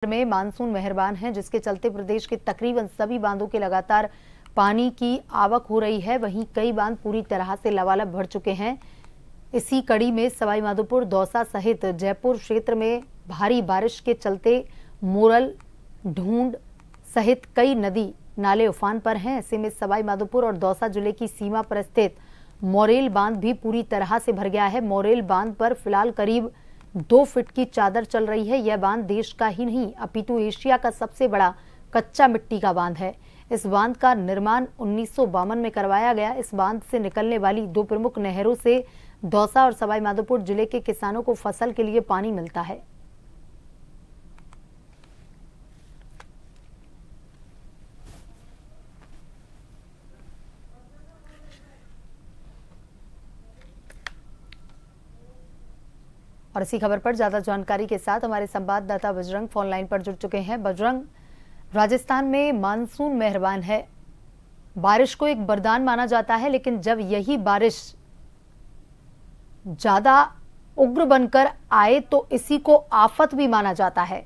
में मानसून मेहरबान है, जिसके चलते प्रदेश के तकरीबन सभी बांधों के लगातार पानी की आवक हो रही है। वहीं कई बांध पूरी तरह से लबालब भर चुके हैं। इसी कड़ी में सवाईमाधोपुर, दौसा सहित जयपुर क्षेत्र में भारी बारिश के चलते मोरल, ढूंढ सहित कई नदी नाले उफान पर हैं। ऐसे में सवाईमाधोपुर और दौसा जिले की सीमा पर स्थित मोरेल बांध भी पूरी तरह से भर गया है। मोरेल बांध पर फिलहाल करीब 2 फीट की चादर चल रही है। यह बांध देश का ही नहीं अपितु एशिया का सबसे बड़ा कच्चा मिट्टी का बांध है। इस बांध का निर्माण 1952 में करवाया गया। इस बांध से निकलने वाली 2 प्रमुख नहरों से दौसा और सवाईमाधोपुर जिले के किसानों को फसल के लिए पानी मिलता है। और इसी खबर पर ज्यादा जानकारी के साथ हमारे संवाददाता बजरंग फोन लाइन पर जुड़ चुके हैं। बजरंग, राजस्थान में मानसून मेहरबान है, बारिश को एक वरदान माना जाता है, लेकिन जब यही बारिश ज्यादा उग्र बनकर आए तो इसी को आफत भी माना जाता है।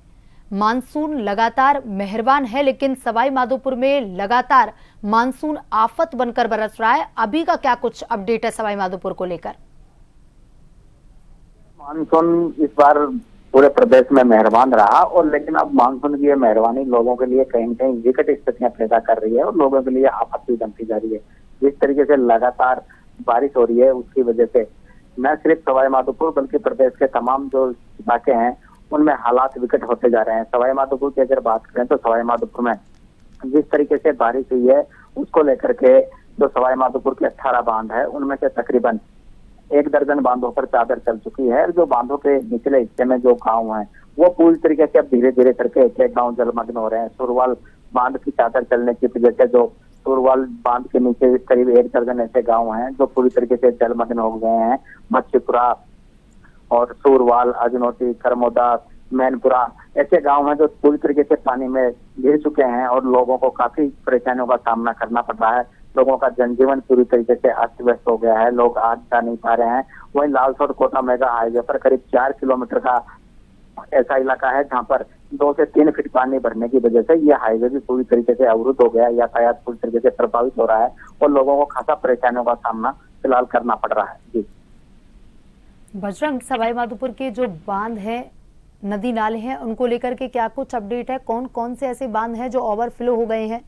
मानसून लगातार मेहरबान है, लेकिन सवाईमाधोपुर में लगातार मानसून आफत बनकर बरस रहा है। अभी का क्या कुछ अपडेट है सवाईमाधोपुर को लेकर? मानसून इस बार पूरे प्रदेश में मेहरबान रहा, और लेकिन अब मानसून की ये मेहरबानी लोगों के लिए कहीं न कहीं विकट स्थितियां पैदा कर रही है और लोगों के लिए आपत्ति बनती जा रही है। जिस तरीके से लगातार बारिश हो रही है, उसकी वजह से न सिर्फ सवाईमाधोपुर बल्कि प्रदेश के तमाम जो इलाके हैं उनमें हालात विकट होते जा रहे हैं। सवाईमाधोपुर की अगर बात करें तो सवाईमाधोपुर में जिस तरीके से बारिश हुई है उसको लेकर के जो सवाईमाधोपुर के 18 बांध है उनमें से तकरीबन 1 दर्जन बांधों पर चादर चल चुकी है। जो बांधों के निचले हिस्से में जो गांव हैं वो पूरी तरीके से अब धीरे धीरे करके एक गांव जलमग्न हो रहे हैं। सुरवाल बांध की चादर चलने की वजह से जो सुरवाल बांध के नीचे करीब 1 दर्जन ऐसे गांव हैं जो पूरी तरीके से जलमग्न हो गए हैं। मच्छीपुरा और सुरवाल, अजनोटी, करमोदा, मैनपुरा ऐसे गांव हैं जो पूरी तरीके से पानी में घिर चुके हैं और लोगों को काफी परेशानियों का सामना करना पड़ रहा है। लोगों का जनजीवन पूरी तरीके से अस्त व्यस्त हो गया है, लोग आज जा नहीं पा रहे हैं। वहीं लालसोट कोटा मेगा हाईवे पर करीब 4 किलोमीटर का ऐसा इलाका है जहां पर 2 से 3 फीट पानी भरने की वजह से यह हाईवे भी पूरी तरीके से अवरुद्ध हो गया है। यातायात पूरी तरीके से प्रभावित हो रहा है और लोगों को खासा परेशानियों का सामना फिलहाल करना पड़ रहा है। जी बजरंग, सवाईमाधोपुर के जो बांध है, नदी नाले हैं, उनको लेकर के क्या कुछ अपडेट है? कौन कौन से ऐसे बांध हैं जो ओवरफ्लो हो गए हैं?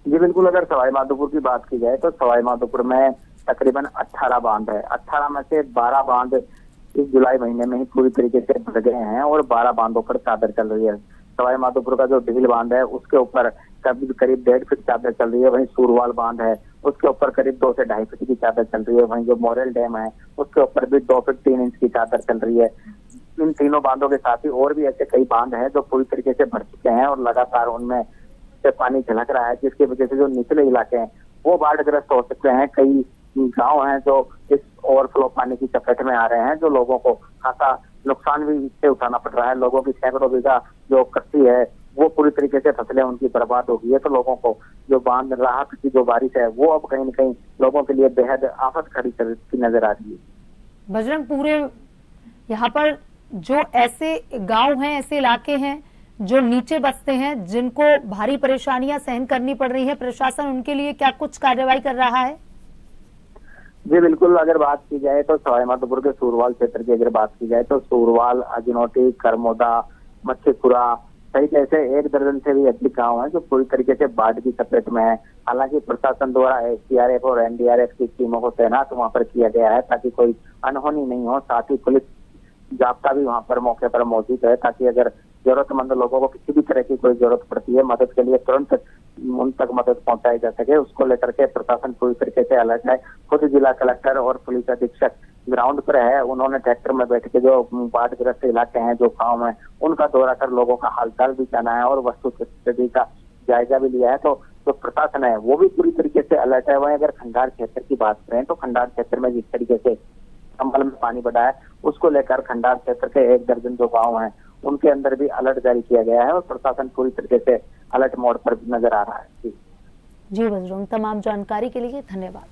जी बिल्कुल, अगर सवाईमाधोपुर की बात की जाए तो सवाईमाधोपुर में तकरीबन 18 बांध है। 18 में से 12 बांध इस जुलाई महीने में ही पूरी तरीके से भर गए हैं और 12 बांधों पर चादर चल रही है। सवाईमाधोपुर का जो ढील बांध है उसके ऊपर करीब 1.5 फीट चादर चल रही है। वहीं सुरवाल बांध है उसके ऊपर करीब 2 से 2.5 फीट की चादर चल रही है। वहीं जो मोरेल डैम है उसके ऊपर भी 2 फीट 3 इंच की चादर चल रही है। इन तीनों बांधों के साथ ही और भी ऐसे कई बांध हैं जो पूरी तरीके से भर चुके हैं और लगातार उनमें से पानी झलक रहा है, जिसकी वजह से जो निचले इलाके हैं वो बाढ़ग्रस्त हो सकते हैं। कई गांव हैं जो इस ओवरफ्लो पानी की चपेट में आ रहे हैं, जो लोगों को खासा नुकसान भी इससे उठाना पड़ रहा है। लोगों की सैकड़ों बीघा जो कृषि है वो पूरी तरीके से फसलें उनकी बर्बाद हो गई है। तो लोगों को जो बांध राहत की जो बारिश है वो अब कहीं न कहीं लोगों के लिए बेहद आफत खड़ी की नजर आ रही है। बजरंग, पूरे यहाँ पर जो ऐसे गांव हैं, ऐसे इलाके हैं जो नीचे बसते हैं, जिनको भारी परेशानियां सहन करनी पड़ रही है, प्रशासन उनके लिए क्या कुछ कार्रवाई कर रहा है? जी बिल्कुल, अगर बात की जाए तो सवाईमाधोपुर के सुरवाल क्षेत्र की अगर बात की जाए तो सुरवाल, अजनोटी, करमोदा, मच्छीपुरा सहित ऐसे 1 दर्जन से भी अधिक गाँव हैं जो पूरी तरीके से बाढ़ की चपेट में है। हालांकि प्रशासन द्वारा SDRF और NDRF की टीमों को तैनात वहां पर किया गया है ताकि कोई अनहोनी नहीं हो। साथ ही पुलिस जाब्ता भी वहां पर मौके पर मौजूद है ताकि अगर जरूरतमंद लोगों को किसी भी तरह की कोई जरूरत पड़ती है मदद के लिए तुरंत उन तक मदद पहुंचाई जा सके, उसको लेकर के प्रशासन पूरी तरीके से अलर्ट है। खुद जिला कलेक्टर और पुलिस अधीक्षक ग्राउंड पर है। उन्होंने ट्रैक्टर में बैठ के जो बाढ़ग्रस्त इलाके हैं, जो गाँव है, उनका दौरा कर लोगों का हालचाल भी जाना है और वस्तु स्थिति का जायजा भी लिया है। तो जो प्रशासन है वो भी पूरी तरीके से अलर्ट है। वहीं अगर खंडार क्षेत्र की बात करें तो खंडार क्षेत्र में जिस तरीके से संभल में पानी बढ़ा है उसको लेकर खंडार क्षेत्र के 1 दर्जन जो गाँव हैं उनके अंदर भी अलर्ट जारी किया गया है और प्रशासन पूरी तरीके से अलर्ट मोड पर नजर आ रहा है। जी बजरंग, तमाम जानकारी के लिए धन्यवाद।